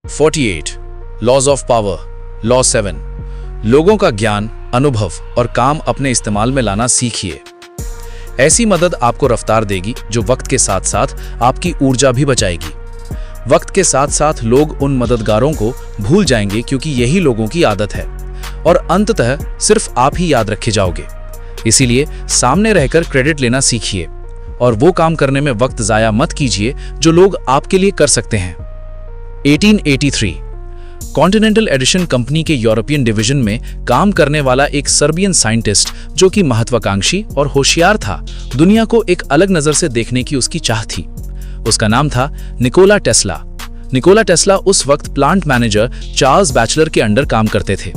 48 laws of power. Law 7 लोगों का ज्ञान, अनुभव और काम अपने इस्तेमाल में लाना सीखिए। ऐसी मदद आपको रफ्तार देगी जो वक्त के साथ साथ आपकी ऊर्जा भी बचाएगी। वक्त के साथ साथ लोग उन मददगारों को भूल जाएंगे क्योंकि यही लोगों की आदत है और अंततः सिर्फ आप ही याद रखे जाओगे। इसीलिए सामने रहकर क्रेडिट लेना सीखिए और वो काम करने में वक्त जाया मत कीजिए जो लोग आपके लिए कर सकते हैं। 1883 कॉन्टिनेंटल एडिशन कंपनी के यूरोपियन डिवीजन में काम करने वाला एक सर्बियन साइंटिस्ट जो कि महत्वाकांक्षी और होशियार था, दुनिया को एक अलग नजर से देखने की उसकी चाह थी। उसका नाम था निकोला टेस्ला। निकोला टेस्ला उस वक्त प्लांट मैनेजर चार्ल्स बैचलर के अंडर काम करते थे।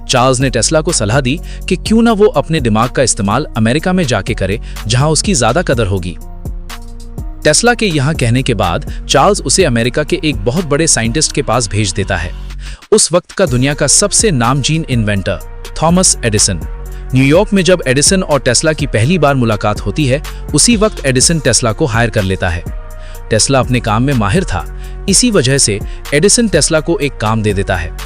चार्ल्स ने टेस्ला को सलाह दी कि क्यों ना वो अपने दिमाग का इस्तेमाल अमेरिका में जाके करे जहां उसकी ज्यादा कदर होगी। टेस्ला के यहाँ कहने के बाद चार्ल्स उसे अमेरिका के एक बहुत बड़े साइंटिस्ट के पास भेज देता है, उस वक्त का दुनिया का सबसे नामचीन इन्वेंटर थॉमस एडिसन। न्यूयॉर्क में जब एडिसन और टेस्ला की पहली बार मुलाकात होती है, उसी वक्त एडिसन टेस्ला को हायर कर लेता है। टेस्ला अपने काम में माहिर था, इसी वजह से एडिसन टेस्ला को एक काम दे देता है।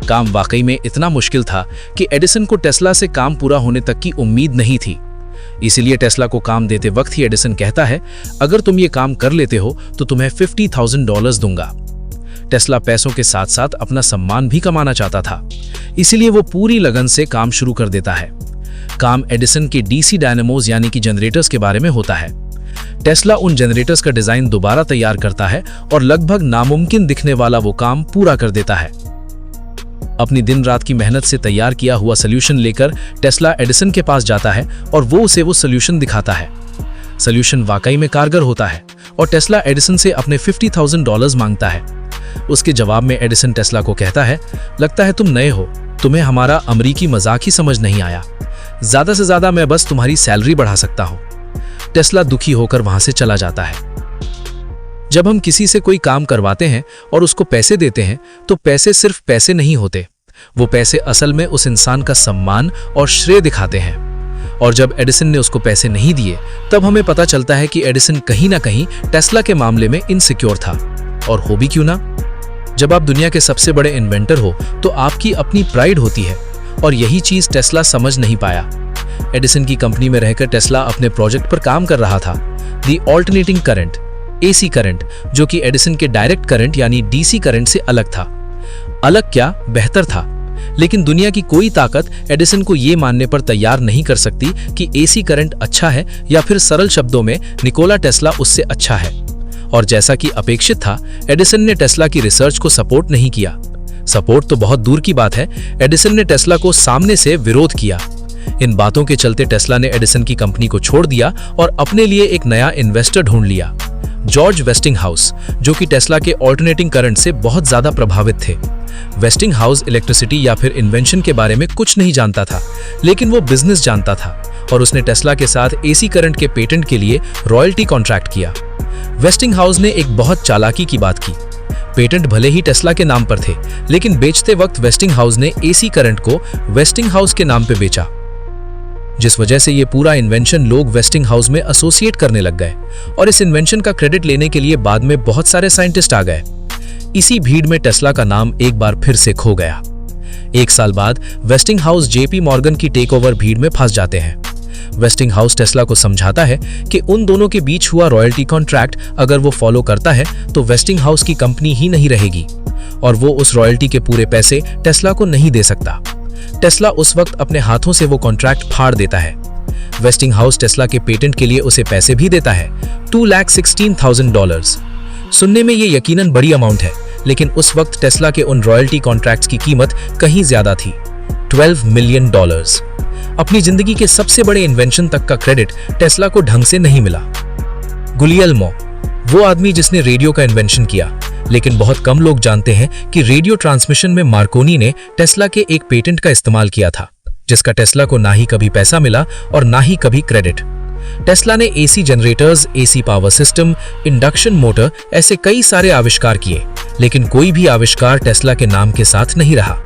काम वाकई में इतना मुश्किल था कि एडिसन को टेस्ला से काम पूरा होने तक की उम्मीद नहीं थी। इसीलिए टेस्ला को काम देते वक्त ही एडिसन कहता है, अगर तुम ये काम कर लेते हो तो तुम्हें $50,000 दूंगा। टेस्ला पैसों के साथ साथ अपना सम्मान भी कमाना चाहता था, इसीलिए वो पूरी लगन से काम शुरू कर देता है। काम एडिसन के डीसी डायनेमोज यानी कि जनरेटर्स के बारे में होता है। टेस्ला उन जनरेटर्स का डिजाइन दोबारा तैयार करता है और लगभग नामुमकिन दिखने वाला वो काम पूरा कर देता है। अपनी दिन रात की मेहनत से तैयार किया हुआ सॉल्यूशन लेकर टेस्ला एडिसन के पास जाता है और वो उसे वो सॉल्यूशन दिखाता है। सॉल्यूशन वाकई में कारगर होता है और टेस्ला एडिसन से अपने $50,000 मांगता है। उसके जवाब में एडिसन टेस्ला को कहता है, लगता है तुम नए हो, तुम्हें हमारा अमरीकी मजाक ही समझ नहीं आया। ज्यादा से ज्यादा मैं बस तुम्हारी सैलरी बढ़ा सकता हूँ। टेस्ला दुखी होकर वहां से चला जाता है। जब हम किसी से कोई काम करवाते हैं और उसको पैसे देते हैं तो पैसे सिर्फ पैसे नहीं होते, वो पैसे असल में उस इंसान का सम्मान और श्रेय दिखाते हैं। और जब एडिसन ने उसको पैसे नहीं दिए तब हमें पता चलता है कि एडिसन कहीं ना कहीं टेस्ला के मामले में इनसिक्योर था। और हो भी क्यों ना, जब आप दुनिया के सबसे बड़े इन्वेंटर हो तो आपकी अपनी प्राइड होती है और यही चीज टेस्ला समझ नहीं पाया। एडिसन की कंपनी में रहकर टेस्ला अपने प्रोजेक्ट पर काम कर रहा था, दी ऑल्टरनेटिंग करंट, एसी करंट, जो कि एडिसन के डायरेक्ट करंट यानी डीसी करंट से अलग था। अलग क्या, बेहतर था। लेकिन दुनिया की कोई ताकत एडिसन को यह मानने पर तैयार नहीं कर सकती कि एसी करंट अच्छा है, या फिर सरल शब्दों में निकोला टेस्ला उससे अच्छा है। और जैसा कि अपेक्षित था, एडिसन ने टेस्ला की रिसर्च को सपोर्ट नहीं किया। सपोर्ट तो बहुत दूर की बात है, एडिसन ने टेस्ला को सामने से विरोध किया। इन बातों के चलते टेस्ला ने एडिसन की कंपनी को छोड़ दिया और अपने लिए एक नया इन्वेस्टर ढूंढ लिया, जॉर्ज वेस्टिंगहाउस, जो कि टेस्ला के ऑल्टरनेटिंग करंट से बहुत ज्यादा प्रभावित थे। वेस्टिंगहाउस इलेक्ट्रिसिटी या फिर इन्वेंशन के बारे में कुछ नहीं जानता था, लेकिन वो बिजनेस जानता था और उसने टेस्ला के साथ एसी करंट के पेटेंट के लिए रॉयल्टी कॉन्ट्रैक्ट किया। वेस्टिंगहाउस ने एक बहुत चालाकी की बात की। पेटेंट भले ही टेस्ला के नाम पर थे, लेकिन बेचते वक्त वेस्टिंगहाउस ने एसी करंट को वेस्टिंगहाउस के नाम पे बेचा, जिस वजह से ये पूरा इन्वेंशन लोग वेस्टिंगहाउस में एसोसिएट करने लग गए और इस इन्वेंशन का क्रेडिट लेने के लिए बाद में बहुत सारे साइंटिस्ट आ गए। इसी भीड़ में टेस्ला का नाम एक बार फिर से खो गया। एक साल बाद वेस्टिंगहाउस जेपी मॉर्गन की टेकओवर भीड़ में फंस जाते हैं। वेस्टिंगहाउस टेस्ला को समझाता है कि उन दोनों के बीच हुआ रॉयल्टी कॉन्ट्रैक्ट अगर वो फॉलो करता है तो वेस्टिंगहाउस की कंपनी ही नहीं रहेगी और वो उस रॉयल्टी के पूरे पैसे टेस्ला को नहीं दे सकता। टेस्ला उस वक्त अपने हाथों से वो कॉन्ट्रैक्ट फाड़ देता है। वेस्टिंगहाउस टेस्ला के पेटेंट के लिए उसे पैसे भी देता है, $216,000। सुनने में ये यकीनन बड़ी अमाउंट है, लेकिन उस वक्त टेस्ला के उन रॉयल्टी कॉन्ट्रैक्ट्स की कीमत कहीं ज्यादा थी, $12 मिलियन। अपनी जिंदगी के सबसे बड़े इन्वेंशन तक का क्रेडिट टेस्ला को ढंग से नहीं मिला। गुलियल्मो, वो आदमी जिसने रेडियो का इन्वेंशन किया, लेकिन बहुत कम लोग जानते हैं कि रेडियो ट्रांसमिशन में मार्कोनी ने टेस्ला के एक पेटेंट का इस्तेमाल किया था, जिसका टेस्ला को ना ही कभी पैसा मिला और ना ही कभी क्रेडिट। टेस्ला ने AC generators, AC power system, induction motor, ऐसे कई सारे आविष्कार किए, लेकिन कोई भी आविष्कार टेस्ला के नाम के साथ नहीं रहा।